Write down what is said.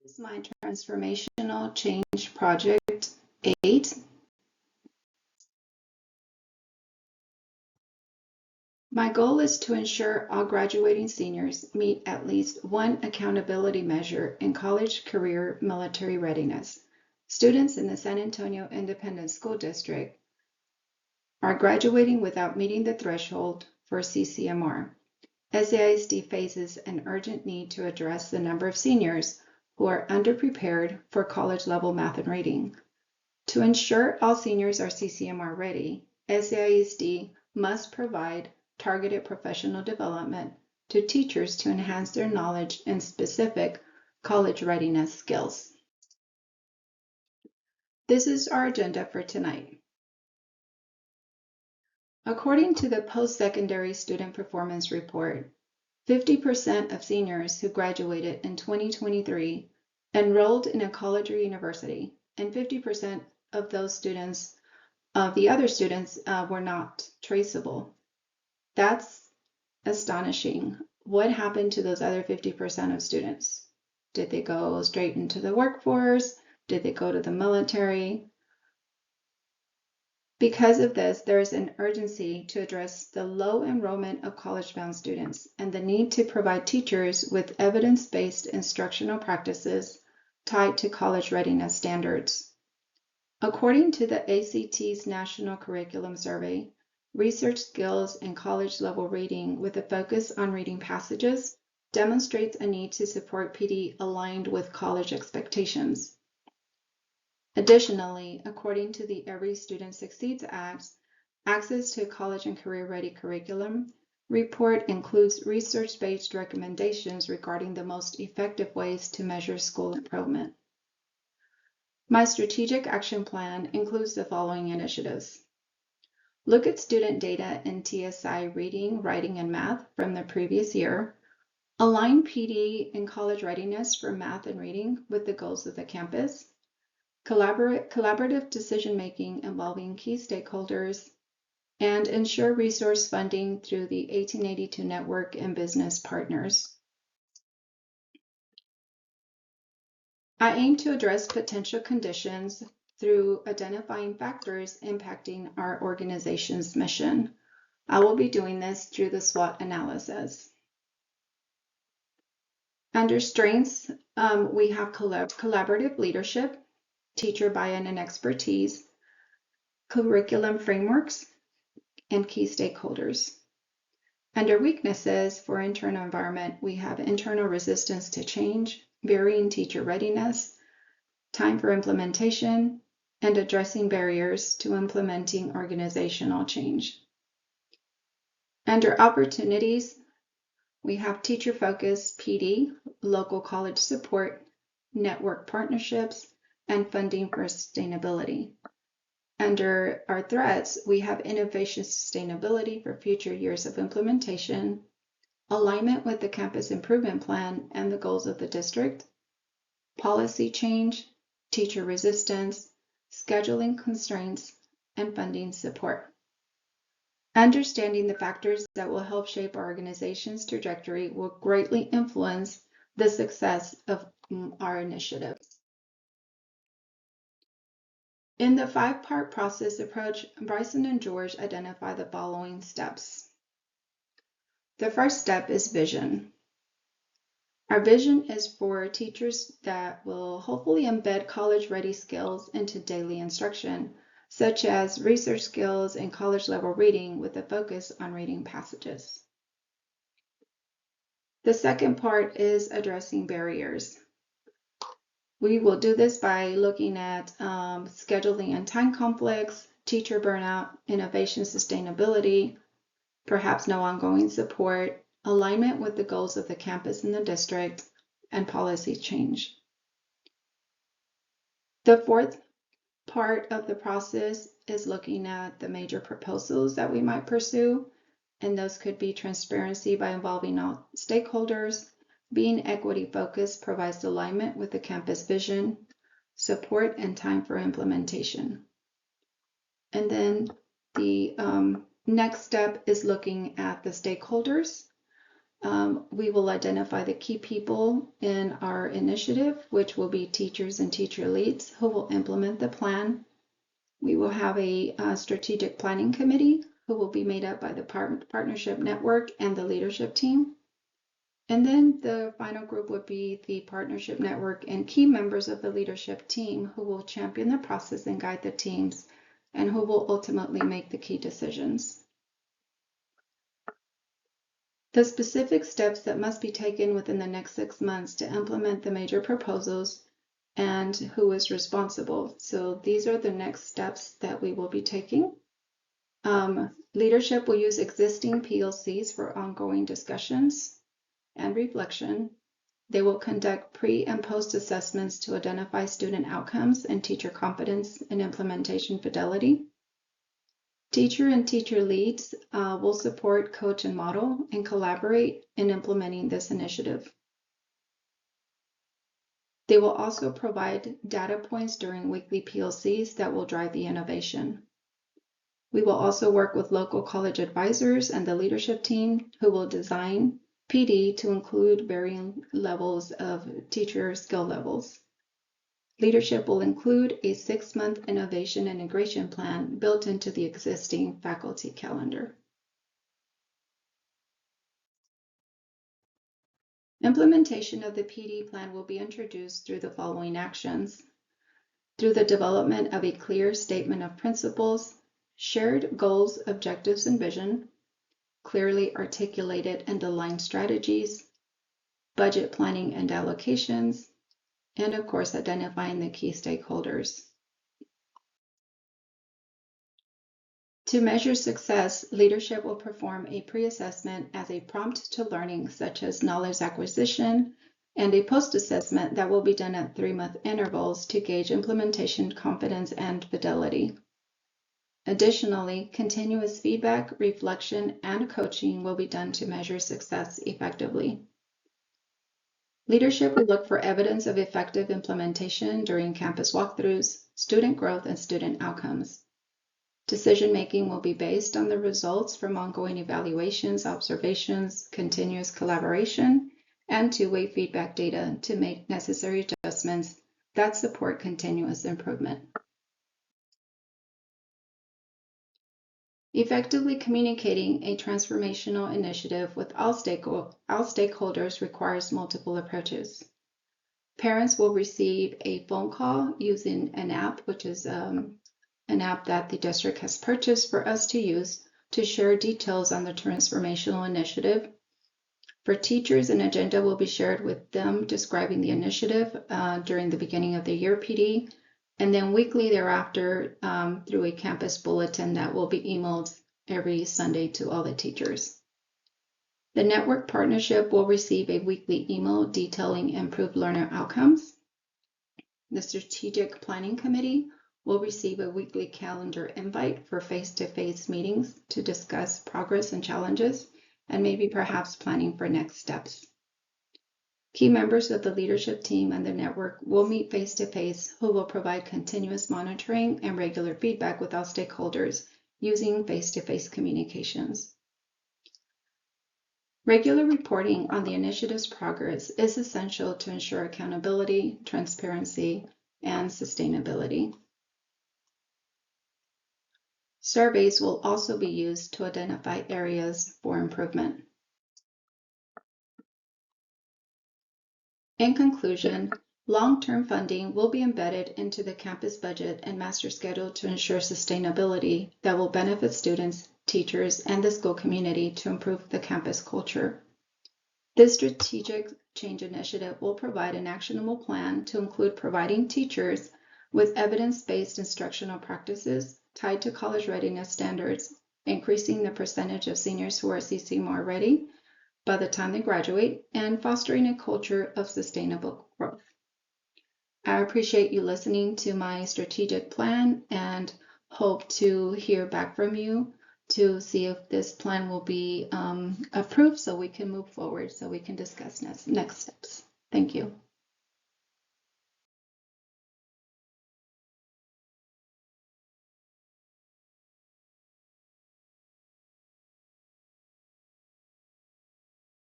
This is my transformational change project 8. My goal is to ensure all graduating seniors meet at least one accountability measure in college, career, military readiness. Students in the San Antonio Independent School District are graduating without meeting the threshold for CCMR. SAISD faces an urgent need to address the number of seniors who are underprepared for college-level math and reading. To ensure all seniors are CCMR ready, SAISD must provide targeted professional development to teachers to enhance their knowledge in specific college readiness skills. This is our agenda for tonight. According to the Post-Secondary Student Performance Report, 50% of seniors who graduated in 2023 enrolled in a college or university, and 50% of those students, the other students, were not traceable. That's astonishing. What happened to those other 50% of students? Did they go straight into the workforce? Did they go to the military? Because of this, there is an urgency to address the low enrollment of college-bound students and the need to provide teachers with evidence-based instructional practices tied to college readiness standards. According to the ACT's National Curriculum Survey, research skills in college-level reading with a focus on reading passages demonstrates a need to support PD aligned with college expectations. Additionally, according to the Every Student Succeeds Act, access to college and career-ready curriculum report includes research-based recommendations regarding the most effective ways to measure school improvement. My strategic action plan includes the following initiatives. Look at student data in TSI reading, writing, and math from the previous year. Align PD in college readiness for math and reading with the goals of the campus. Collaborative decision-making involving key stakeholders, and ensure resource funding through the 1882 network and business partners. I aim to address potential conditions through identifying factors impacting our organization's mission. I will be doing this through the SWOT analysis. Under strengths, we have collaborative leadership, teacher buy-in and expertise, curriculum frameworks, and key stakeholders. Under weaknesses for internal environment, we have internal resistance to change, varying teacher readiness, time for implementation, and addressing barriers to implementing organizational change. Under opportunities, we have teacher focus, PD, local college support, network partnerships, and funding for sustainability. Under our threats, we have innovation sustainability for future years of implementation, alignment with the campus improvement plan and the goals of the district, policy change, teacher resistance, scheduling constraints, and funding support. Understanding the factors that will help shape our organization's trajectory will greatly influence the success of our initiatives. In the 5-part process approach, Bryson and George identify the following steps. The first step is vision. Our vision is for teachers that will hopefully embed college-ready skills into daily instruction, such as research skills and college-level reading with a focus on reading passages. The second part is addressing barriers. We will do this by looking at scheduling and time conflicts, teacher burnout, innovation sustainability, perhaps no ongoing support, alignment with the goals of the campus and the district, and policy change. The fourth part of the process is looking at the major proposals that we might pursue, and those could be transparency by involving all stakeholders, being equity focused provides alignment with the campus vision, support, and time for implementation. And then the next step is looking at the stakeholders. We will identify the key people in our initiative, which will be teachers and teacher leads who will implement the plan. We will have a strategic planning committee who will be made up by the partnership network and the leadership team. And then the final group would be the partnership network and key members of the leadership team who will champion the process and guide the teams and who will ultimately make the key decisions. The specific steps that must be taken within the next 6 months to implement the major proposals and who is responsible. So these are the next steps that we will be taking. Leadership will use existing PLCs for ongoing discussions and reflection. They will conduct pre and post assessments to identify student outcomes and teacher competence and implementation fidelity. Teacher and teacher leads will support, coach, and model and collaborate in implementing this initiative. They will also provide data points during weekly PLCs that will drive the innovation. We will also work with local college advisors and the leadership team who will design PD to include varying levels of teacher skill levels. Leadership will include a 6-month innovation integration plan built into the existing faculty calendar. Implementation of the PD plan will be introduced through the following actions: through the development of a clear statement of principles, shared goals, objectives, and vision, clearly articulated and aligned strategies, budget planning and allocations, and of course, identifying the key stakeholders. To measure success, leadership will perform a pre-assessment as a prompt to learning, such as knowledge acquisition, and a post-assessment that will be done at 3-month intervals to gauge implementation confidence and fidelity. Additionally, continuous feedback, reflection, and coaching will be done to measure success effectively. Leadership will look for evidence of effective implementation during campus walkthroughs, student growth, and student outcomes. Decision-making will be based on the results from ongoing evaluations, observations, continuous collaboration, and two-way feedback data to make necessary adjustments that support continuous improvement. Effectively communicating a transformational initiative with all stakeholders requires multiple approaches. Parents will receive a phone call using an app, which is an app that the district has purchased for us to use to share details on the transformational initiative. For teachers, an agenda will be shared with them describing the initiative during the beginning of the year PD, and then weekly thereafter through a campus bulletin that will be emailed every Sunday to all the teachers. The network partnership will receive a weekly email detailing improved learner outcomes. The strategic planning committee will receive a weekly calendar invite for face-to-face meetings to discuss progress and challenges, and maybe perhaps planning for next steps. Key members of the leadership team and the network will meet face-to-face, who will provide continuous monitoring and regular feedback with all stakeholders using face-to-face communications. Regular reporting on the initiative's progress is essential to ensure accountability, transparency, and sustainability. Surveys will also be used to identify areas for improvement. In conclusion, long-term funding will be embedded into the campus budget and master schedule to ensure sustainability that will benefit students, teachers, and the school community to improve the campus culture. This strategic change initiative will provide an actionable plan to include providing teachers with evidence-based instructional practices tied to college readiness standards, increasing the percentage of seniors who are CCMOR ready by the time they graduate, and fostering a culture of sustainable growth. I appreciate you listening to my strategic plan and hope to hear back from you to see if this plan will be approved so we can move forward, so we can discuss next steps. Thank you.